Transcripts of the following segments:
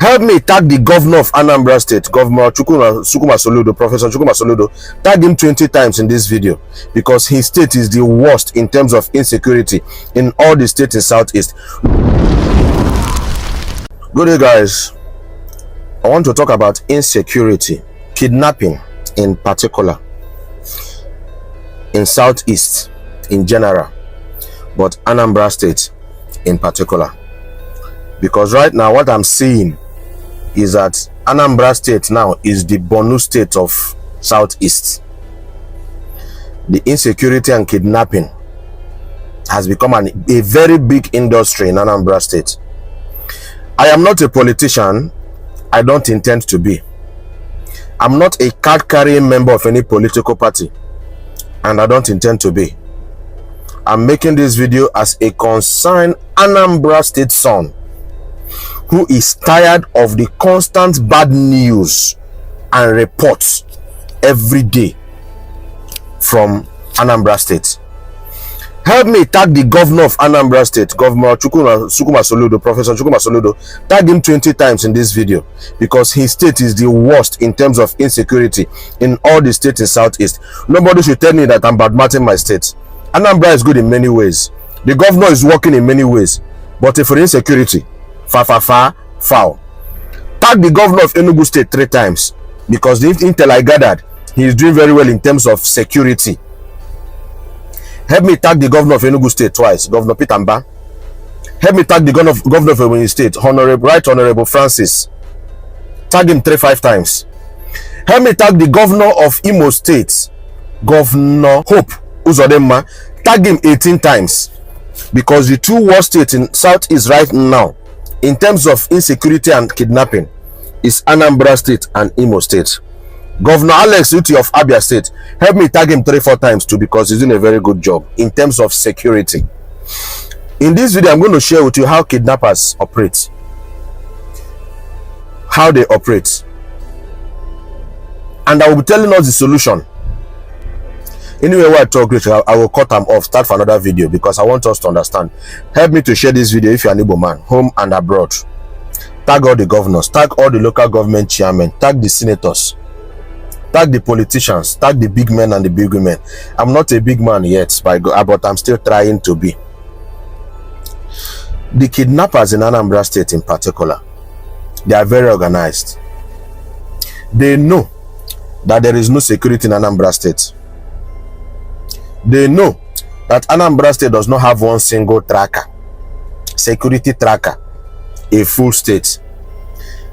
Help me tag the governor of Anambra State, Governor Sukuma Soludo, Professor Sukuma Soludo. Tag him 20 times in this video because his state is the worst in terms of insecurity in all the states in Southeast. Good day, guys. I want to talk about insecurity, kidnapping in particular, in Southeast in general, but Anambra State in particular. Because right now what I'm seeing is that Anambra State now is the Borno state of Southeast. The insecurity and kidnapping has become a very big industry in Anambra State. I am not a politician. I don't intend to be. I'm not a card-carrying member of any political party, and I don't intend to be. I'm making this video as a concerned Anambra State son who is tired of the constant bad news and reports every day from Anambra State. Help me tag the governor of Anambra State, Governor Sukuma Soludo, Professor Sukuma Soludo. Tag him 20 times in this video because his state is the worst in terms of insecurity in all the states in Southeast. Nobody should tell me that I'm badmouthing my state. Anambra is good in many ways. The governor is working in many ways. But for insecurity, foul. Tag the governor of Enugu State 3 times because the intel I gathered, he is doing very well in terms of security. Help me tag the governor of Enugu State twice, Governor Peter Mba. Help me tag the governor of Ebonyi State, Honorable Francis. Tag him 3-5 times. Help me tag the governor of Imo State, Governor Hope Uzodinma. Tag him 18 times because the two worst states in Southeast right now in terms of insecurity and kidnapping is Anambra State and Imo State. Governor Alex Uti of Abia State, help me tag him 3-4 times too because he's doing a very good job in terms of security. In this video, I'm going to share with you how kidnappers operate, how they operate, and I will be telling us the solution. Anyway, where I talk, I will cut them off, start for another video because I want us to understand. Help me to share this video if you're an Igbo man, home and abroad. Tag all the governors, tag all the local government chairmen, tag the senators, tag the politicians, tag the big men and the big women. I'm not a big man yet, but I'm still trying to be. The kidnappers in Anambra State in particular, they are very organized. They know that there is no security in Anambra State. They know that Anambra State does not have one single tracker, security tracker, a full state.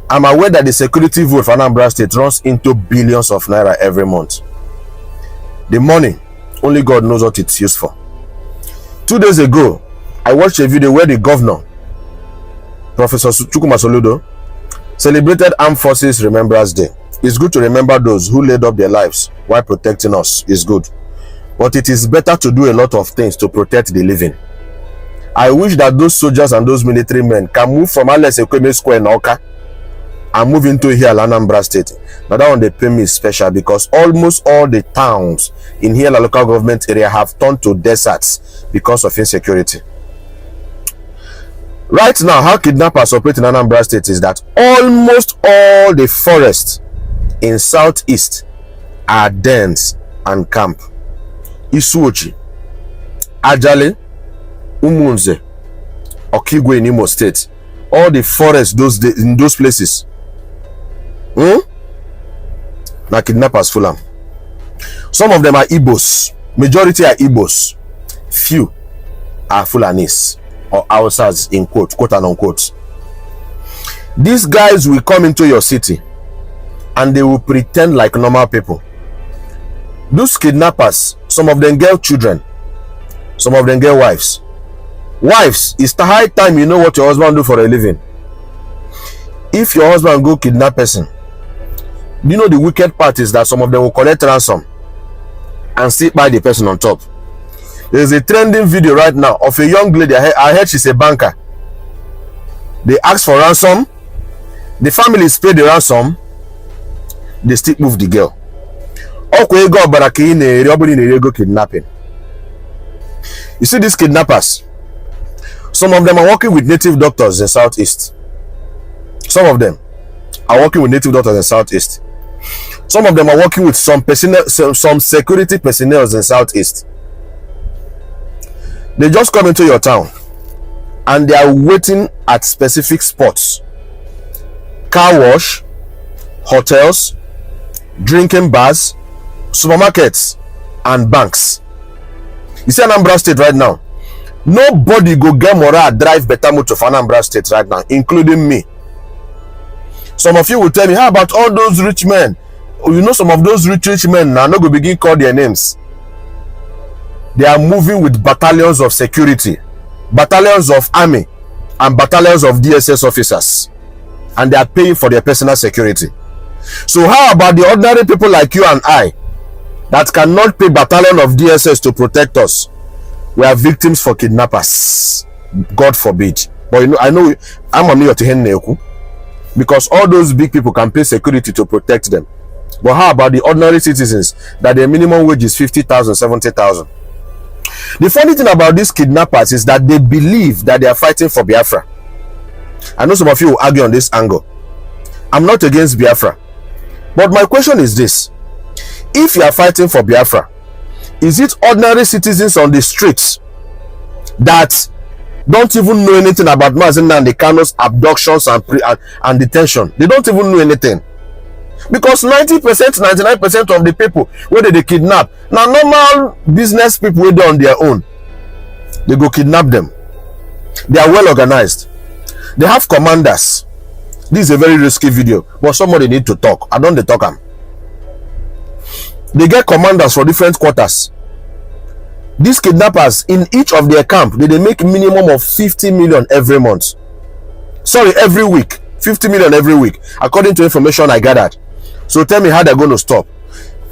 I'm aware that the security vote for Anambra State runs into billions of naira every month. The money, only God knows what it's used for. 2 days ago, I watched a video where the governor, Professor Sukuma Soludo, celebrated Armed Forces Remembrance Day. It's good to remember those who laid up their lives while protecting us. It's good. But it is better to do a lot of things to protect the living. I wish that those soldiers and those military men can move from Alex Ekweme Square in Oka and move into Ihiala and Anambra State. Now that one they pay me is special because almost all the towns in Ihiala local government area have turned to deserts because of insecurity. Right now, how kidnappers operate in Anambra State is that almost all the forests in Southeast are dens and camp. Isuochi, Ajale, Umunze, Okigwe in Imo State, all the forests in those places. Now kidnappers full am. Some of them are Igbos, majority are Igbos, few are Fulanis or Hausas in quote and unquote. These guys will come into your city and they will pretend like normal people. Those kidnappers, some of them get children, some of them get wives. Wives, it's the high time you know what your husband do for a living. If your husband go kidnap person, you know the wicked part is that some of them will collect ransom and still buy the person on top. There's a trending video right now of a young lady. I heard she's a banker. They ask for ransom, the families pay the ransom, they still move the girl. Kidnapping. You see these kidnappers, some of them are working with native doctors in Southeast. Some of them are working with native doctors in Southeast. Some of them are working with some security personnel in Southeast. They just come into your town and they are waiting at specific spots. Car wash, hotels, drinking bars, supermarkets, and banks. You see Anambra State right now, nobody go get moral drive better motor for Anambra State right now, including me. Some of you will tell me, how about all those rich men? You know, some of those rich men now not go begin call their names. They are moving with battalions of security, battalions of army, and battalions of DSS officers, and they are paying for their personal security. So how about the ordinary people like you and I that cannot pay battalion of DSS to protect us? We are victims for kidnappers. God forbid. But you know, I know I'm on your to because all those big people can pay security to protect them. But how about the ordinary citizens that their minimum wage is 50,000, 70,000? The funny thing about these kidnappers is that they believe that they are fighting for Biafra. I know some of you will argue on this angle. I'm not against Biafra. But my question is this. If you are fighting for Biafra, is it ordinary citizens on the streets that don't even know anything about Mazen and the Kano's abductions and detention? They don't even know anything. Because 90%, 99% of the people where they kidnap, now normal business people where they on their own, they go kidnap them. They are well organized. They have commanders. This is a very risky video, but somebody need to talk. I don't they talk them. They get commanders for different quarters. These kidnappers in each of their camp, they make minimum of 50 million every month. Sorry, every week. 50 million every week, according to information I gathered. So tell me how they're going to stop.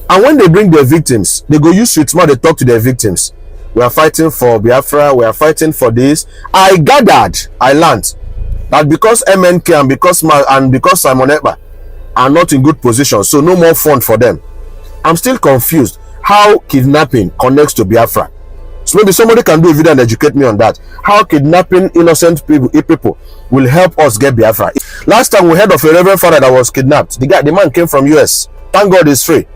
And when they bring their victims, they go use street smart, they talk to their victims. We are fighting for Biafra, we are fighting for this. I gathered, I learned that because MNK and because Simon Ekpa are not in good position, so no more fund for them. I'm still confused how kidnapping connects to Biafra. So maybe somebody can do a video and educate me on that. How kidnapping innocent people will help us get Biafra. Last time we heard of a reverend father that was kidnapped. The man came from US. Thank God he's free.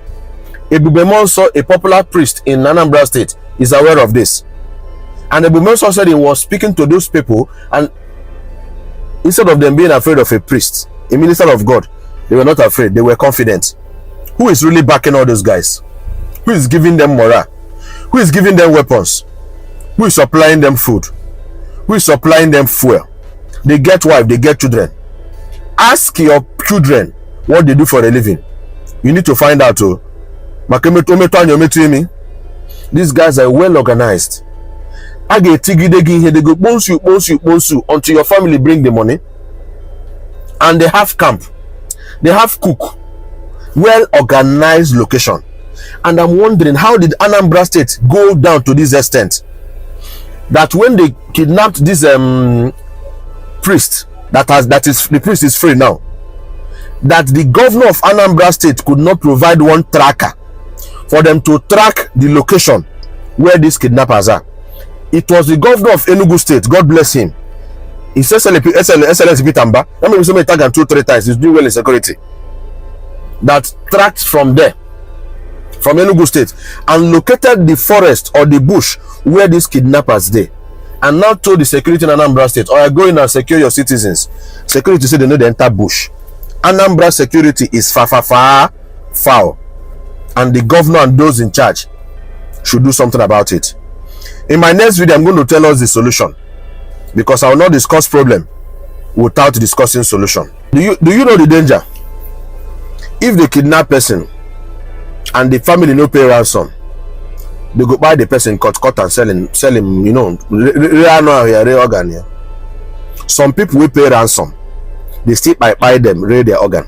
Ebubemonso, a popular priest in Anambra State, is aware of this. And Ebubemonso said he was speaking to those people, and instead of them being afraid of a priest, a minister of God, they were not afraid. They were confident. Who is really backing all those guys? Who is giving them morale? Who is giving them weapons? Who is supplying them food? Who is supplying them fuel? They get wife, they get children. Ask your children what they do for a living. You need to find out. These guys are well organized. They go bounce you until your family bring the money. And they have camp. They have cook. Well organized location. And I'm wondering, how did Anambra State go down to this extent that when they kidnapped this priest, the priest is free now, that the governor of Anambra State could not provide one tracker for them to track the location where these kidnappers are? It was the governor of Enugu State, God bless him. He says SLS Bitamba. That means somebody tag him 2-3 times. He's doing well in security. That tracked from there, from Enugu State, and located the forest or the bush where these kidnappers they, and now told the security in Anambra State, "Oh, go in and secure your citizens." Security said they know they enter bush. Anambra security is far, foul, and the governor and those in charge should do something about it. In my next video, I'm going to tell us the solution, because I will not discuss problem without discussing solution. Do you know the danger? If they kidnap person and the family no pay ransom, they go buy the person cut and sell him, you know, real organ here. Some people will pay ransom, they still buy them, read their organ.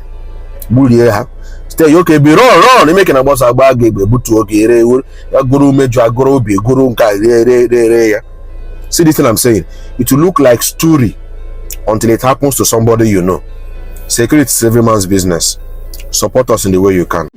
Stay okay, be run, they making a boss about butu okay, guru major guru be guru. See this thing I'm saying? It will look like story until it happens to somebody you know. Security is every man's business. Support us in the way you can.